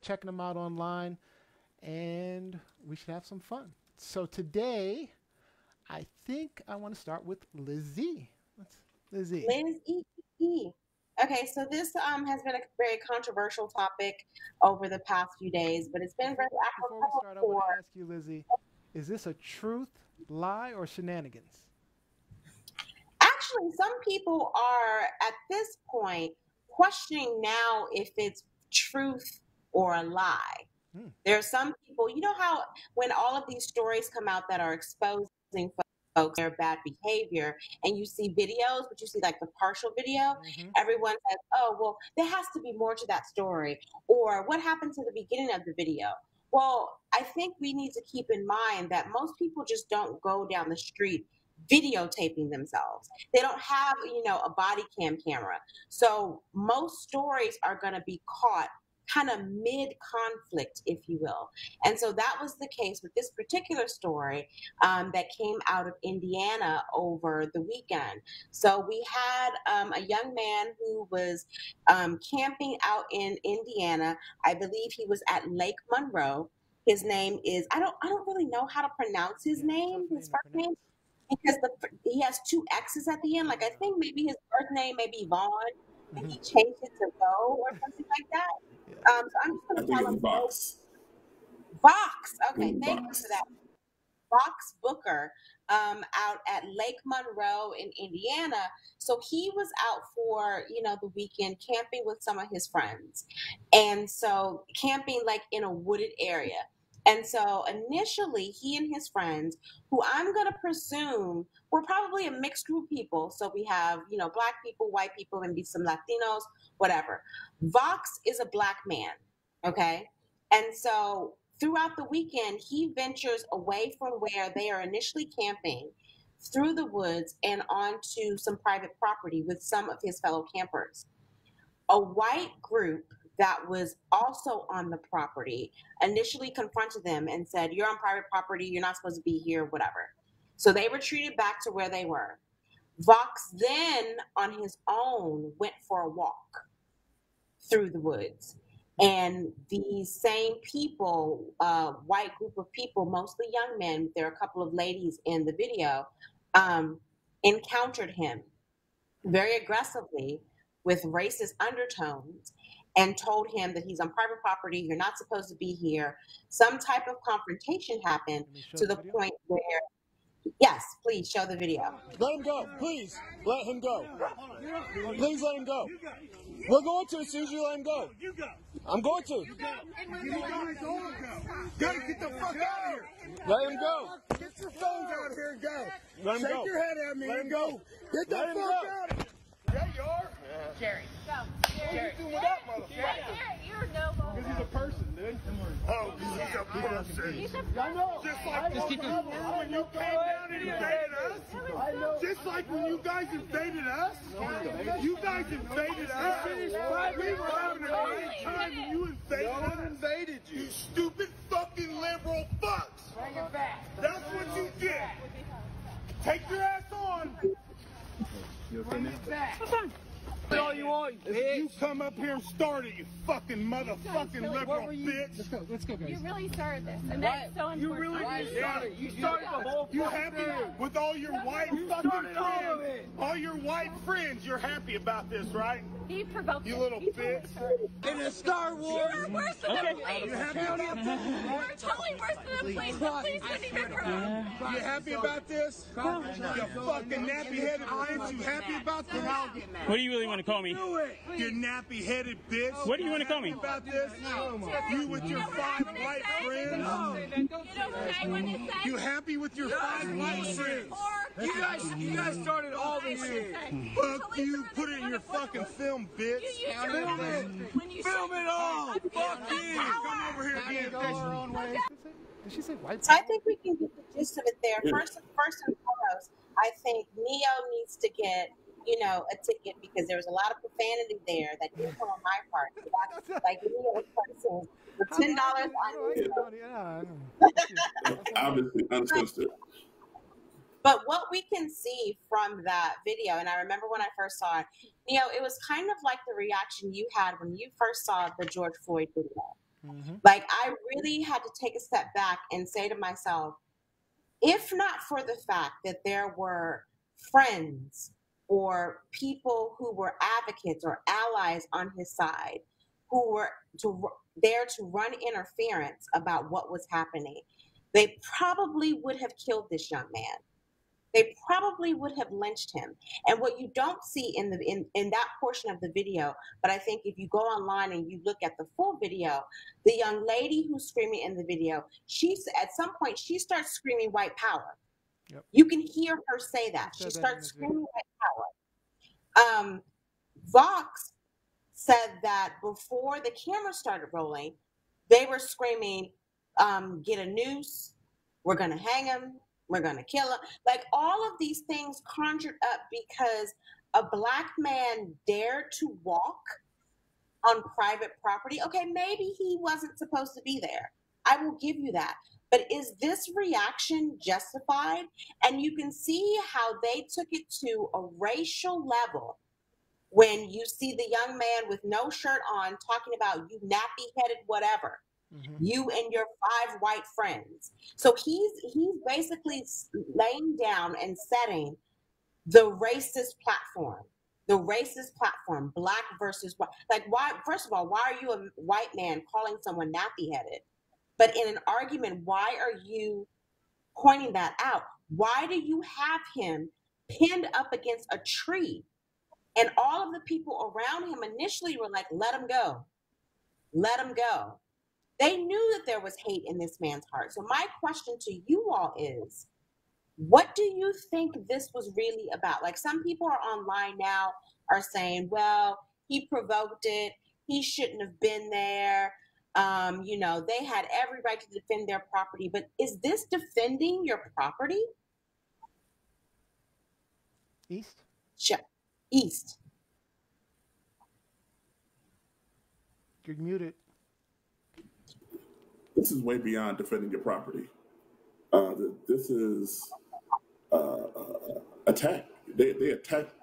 checking them out online, and we should have some fun. So today, I think I want to start with Lizzie. Lizzie. Liz. Okay, so this has been a very controversial topic over the past few days, but it's been very Before we apropos start, I want for. to ask you, Lizzie, is this a truth, lie, or shenanigans? Actually, some people are at this point questioning now if it's truth or a lie. Hmm. There are some people, you know how when all of these stories come out that are exposing folks their bad behavior, and you see videos, but you see like the partial video, Mm-hmm. everyone says, "Oh, well, there has to be more to that story," or "What happened to the beginning of the video?" Well, I think we need to keep in mind that most people just don't go down the street videotaping themselves. They don't have, a body cam camera. So most stories are going to be caught kind of mid conflict, if you will. And so that was the case with this particular story that came out of Indiana over the weekend. So we had a young man who was camping out in Indiana. I believe he was at Lake Monroe. His name is I don't really know how to pronounce his Yeah, name, tough his name to first name, pronounce. because he has two X's at the end. Like I Yeah. think maybe his birth name may be Vaughn, and Mm-hmm. he changed it to Bo or something like that. Yeah. So I'm just I going to think call it's him Bo. Vox. Vox. I think Okay, it's thank you for Vox. that. Vox Booker out at Lake Monroe in Indiana. So he was out for, the weekend camping with some of his friends. And so camping like in a wooded area. And so initially he and his friends, who I'm going to presume were probably a mixed group of people. So we have, black people, white people, maybe some Latinos, whatever. Vox is a black man. Okay. And so throughout the weekend, he ventures away from where they are initially camping through the woods and onto some private property with some of his fellow campers. A white group that was also on the property initially confronted them and said, "You're on private property, you're not supposed to be here, whatever." So they retreated back to where they were. Vox then, on his own, went for a walk through the woods. And these same people, white group of people, mostly young men, there are a couple of ladies in the video, um, encountered him very aggressively with racist undertones and told him that he's on private property, you're not supposed to be here. Some type of confrontation happened Can we show to the the video? point where, yes, please show the video. Let him go. Please, let him go. Please let him go. We're going to as soon as you let him go. I'm going to. Gotta get the fuck out of here. Let him go. Get your phones out here and go. Let him Shake go. your head at me Let him and go. go. Get the Let him fuck go. out of here. Yeah, you are. Jerry. Go. What are you doing with that motherfucker? You're no Because he's a person, dude. Oh, he's a person. He's a I know. Just like when you came down and invaded us. Just like when you guys invaded us. You guys invaded us. We were having a great time when you invaded us. No one invaded you. You stupid fucking liberal fucks. Bring it back. That's what you did. Take your ass on. Bring it back. All you want, you come up here and start it, you fucking motherfucking liberal bitch. Let's go, guys. You really started this, and that's so important. You really started. You started the whole. You happy with all your white fucking friends? All your white friends, you're happy about this, right? He provoked You it. little He totally bitch. started it. In the Star Wars. You're worse than the police. You happy about this? You're totally worse than the police. The police wouldn't even provoke. You happy about this? You fucking nappy-headed bitch. You happy about this? What do you really want to call me? You nappy-headed bitch. What do you want to call me? About this? You with your 5 white friends? You know what I want to say? You happy with your 5 white friends? Or You guys started all this shit. Fuck you, put it in your fucking film, bitch. Film it. Film it all. Fuck you. Come over here again. Did she say white? So I think we can get the gist of it there. First and foremost, I think Neo needs to get, a ticket because there was a lot of profanity there that didn't come on my part. So that's like Neo's person. For $10 on Obviously untwisted. But what we can see from that video, and I remember when I first saw it, it was kind of like the reaction you had when you first saw the George Floyd video. Like, I really had to take a step back and say to myself, if not for the fact that there were friends or people who were advocates or allies on his side who were there to run interference about what was happening, they probably would have killed this young man. They probably would have lynched him. And what you don't see in that portion of the video, but I think if you go online and you look at the full video, the young lady who's screaming in the video, she's at some point she starts screaming white power. Yep. You can hear her say that. She starts screaming white power. Vox said that before the camera started rolling, they were screaming, get a noose, we're gonna hang him, we're going to kill him. Like, all of these things conjured up because a Black man dared to walk on private property. Okay, maybe he wasn't supposed to be there. I will give you that. But is this reaction justified? And you can see how they took it to a racial level when you see the young man with no shirt on talking about you nappy-headed whatever. You and your 5 white friends. So he's basically laying down and setting the racist platform. The racist platform, Black versus white. Like, why? First of all, why are you a white man calling someone nappy-headed? But in an argument, why are you pointing that out? Why do you have him pinned up against a tree? And all of the people around him initially were like, let him go. Let him go. They knew that there was hate in this man's heart. So my question to you all is, what do you think this was really about? Like, some people are online now are saying, well, he provoked it. He shouldn't have been there. They had every right to defend their property. But is this defending your property? East? Sure. East. You're muted. This is way beyond defending your property. This is attack. They attacked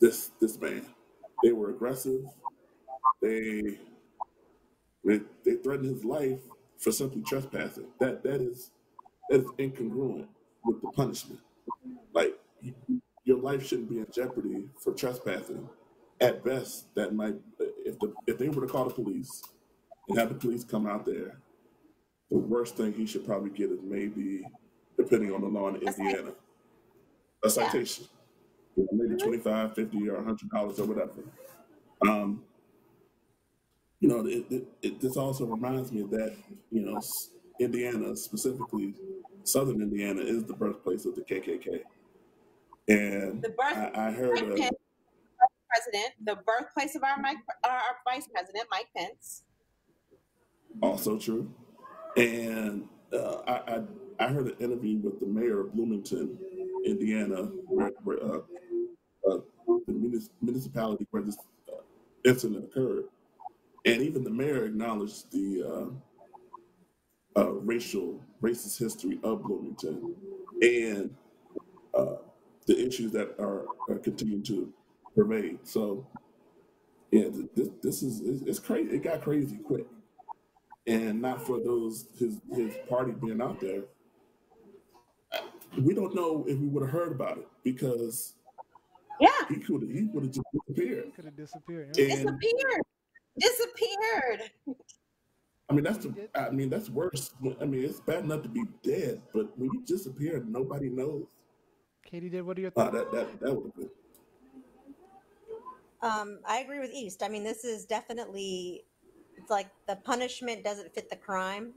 this man. They were aggressive. They threatened his life for simply trespassing. That is incongruent with the punishment. Like, your life shouldn't be in jeopardy for trespassing. At best, that might, if they were to call the police and have the police come out there, the worst thing he should probably get is maybe, depending on the law in Indiana, a citation. Maybe $25, $50, or $100 or whatever. This also reminds me that, Indiana, specifically Southern Indiana, is the birthplace of the KKK. And I heard president, the birthplace of our vice president, Mike Pence. Also true. And I heard an interview with the mayor of Bloomington, Indiana, where the municipality where this incident occurred. And even the mayor acknowledged the racist history of Bloomington and the issues that are continuing to pervade. So, yeah, it's crazy. It got crazy quick. And not for his party being out there. We don't know if we would have heard about it because he would have just disappeared. Could have disappeared. Disappeared. I mean, that's worse. I mean, it's bad enough to be dead, but when you disappear, nobody knows. Katie did. What are your thoughts? That would have been. I agree with East. I mean, this is definitely, it's like the punishment doesn't fit the crime.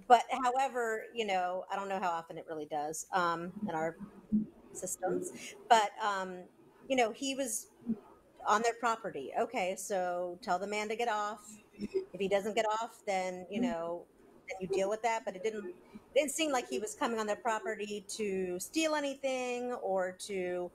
But however, I don't know how often it really does in our systems. But, he was on their property. Okay, so tell the man to get off. If he doesn't get off, then, then you deal with that. But it didn't seem like he was coming on their property to steal anything or to,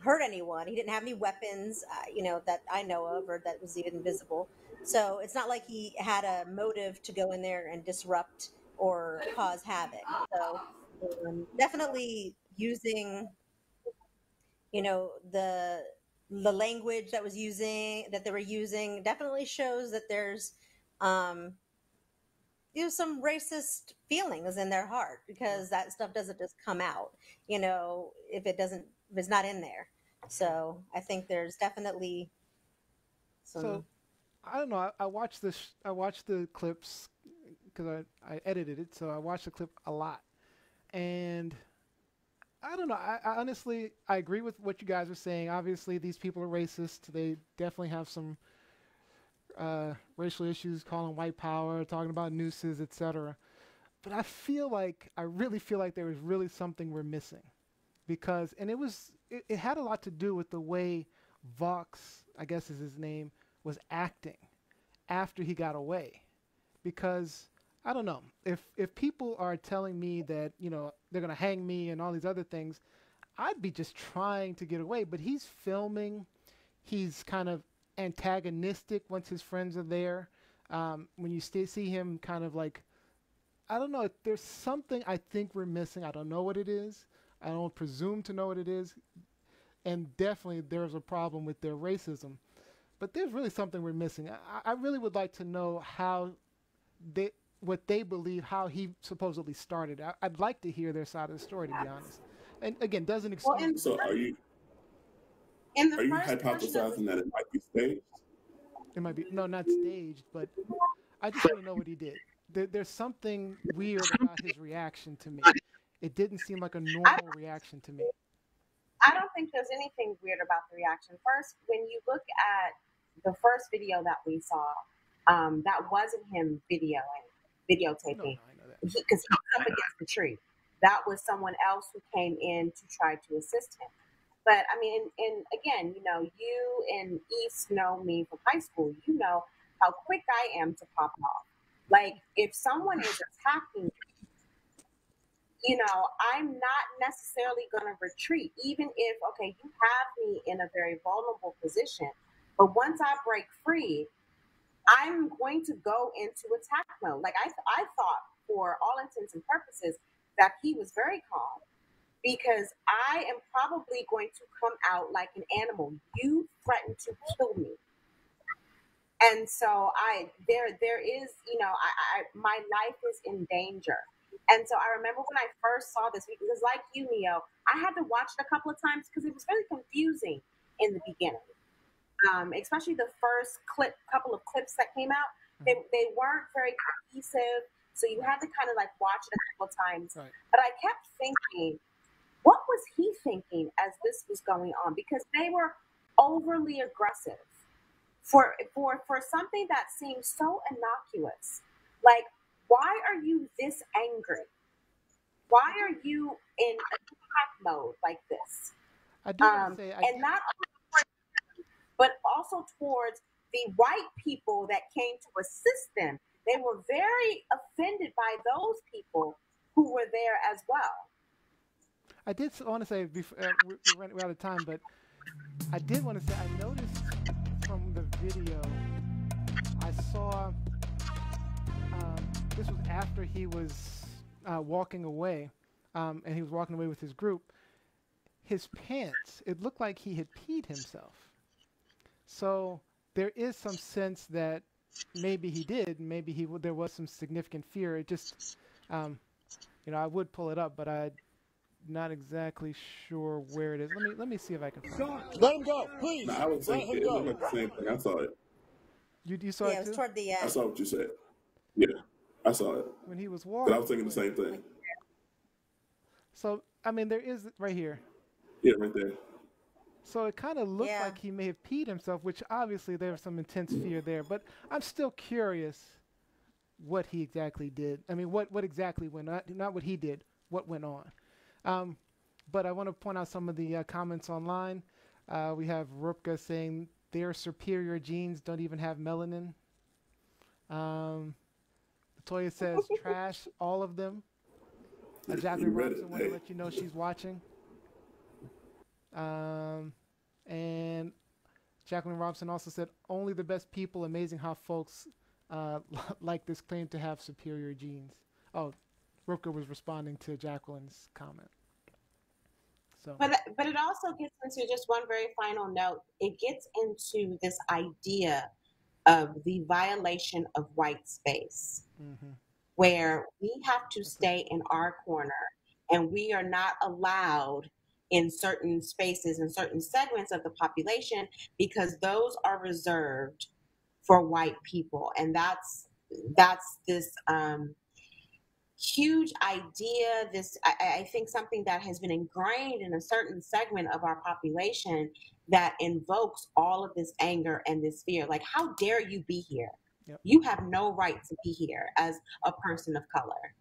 hurt anyone. He didn't have any weapons, that I know of or that was even visible. So it's not like he had a motive to go in there and disrupt or cause havoc. So definitely using, the language that they were using definitely shows that there's um, some racist feelings in their heart, because that stuff doesn't just come out, if it's not in there. So I think there's definitely some. So I don't know. I watched this. I watched the clips because I edited it, so I watched the clip a lot. And I don't know. I honestly I agree with what you guys are saying. Obviously, these people are racist. They definitely have some racial issues, calling white power, talking about nooses, etc. But I really feel like there was really something we're missing, because, and it had a lot to do with the way Vox, I guess is his name, was acting after he got away. Because I don't know, if people are telling me that they're gonna hang me and all these other things, I'd be just trying to get away. But he's filming, he's kind of antagonistic once his friends are there. When you see him kind of like, I don't know, there's something I think we're missing. I don't know what it is. I don't presume to know what it is. And definitely there's a problem with their racism. But there's really something we're missing. I really would like to know what they believe, how he supposedly started. I'd like to hear their side of the story, to be honest. And again, doesn't excuse. So are you hypothesizing that it might be staged? It might be, no, not staged, but I just want to know what he did. There's something weird about his reaction to me. It didn't seem like a normal reaction to me. I don't think there's anything weird about the reaction. First, when you look at the first video that we saw, that wasn't him videotaping, because he was up against the tree. That was someone else who came in to try to assist him. But I mean, and again, you and East know me from high school. You know how quick I am to pop off. Like, if someone is attacking me, I'm not necessarily going to retreat, even if, okay, you have me in a very vulnerable position. But once I break free, I'm going to go into attack mode. Like, I thought, for all intents and purposes, that he was very calm, because I am probably going to come out like an animal. You threatened to kill me. And so there is, my life is in danger. And so I remember when I first saw this, because like you, Neo, I had to watch it a couple of times because it was really confusing in the beginning. Especially the first couple of clips that came out, they weren't very cohesive. So you had to kind of like watch it a couple of times. Right. But I kept thinking, what was he thinking as this was going on? Because they were overly aggressive for something that seems so innocuous. Like, why are you this angry? Why are you in attack mode like this? I do want to say, and not only, but also towards the white people that came to assist them. They were very offended by those people who were there as well. I did want to say, before, we're out of time, but I did want to say, I noticed from the video, I saw, this was after he was walking away, and he was walking away with his group. His pants, it looked like he had peed himself. So there is some sense that maybe he did, maybe there was some significant fear. It just, I would pull it up, but I'm not exactly sure where it is. Let me see if I can find it. Let him go, please. No, I would say it looked like the same thing. I saw it. You saw it too? Yeah, it was toward the end. I saw what you said. Yeah, I saw it. When he was walking. But I was thinking the same thing. So, I mean, there is right here. Yeah, right there. So it kind of looked like he may have peed himself, which obviously there was some intense fear there. But I'm still curious what he exactly did. I mean, what exactly went on. Not what he did, what went on. But I want to point out some of the comments online. We have Rupka saying their superior genes don't even have melanin. Latoya says trash, all of them. Jacqueline Robinson wanted to let you know she's watching. And Jacqueline Robinson also said, only the best people, amazing how folks like this claim to have superior genes. Oh, Rupka was responding to Jacqueline's comment. So, but it also gets into just one very final note. It gets into this idea of the violation of white space, where we have to stay in our corner and we are not allowed in certain spaces and certain segments of the population because those are reserved for white people. And that's this huge idea, I think something that has been ingrained in a certain segment of our population that invokes all of this anger and this fear. Like, how dare you be here? Yep. You have no right to be here as a person of color.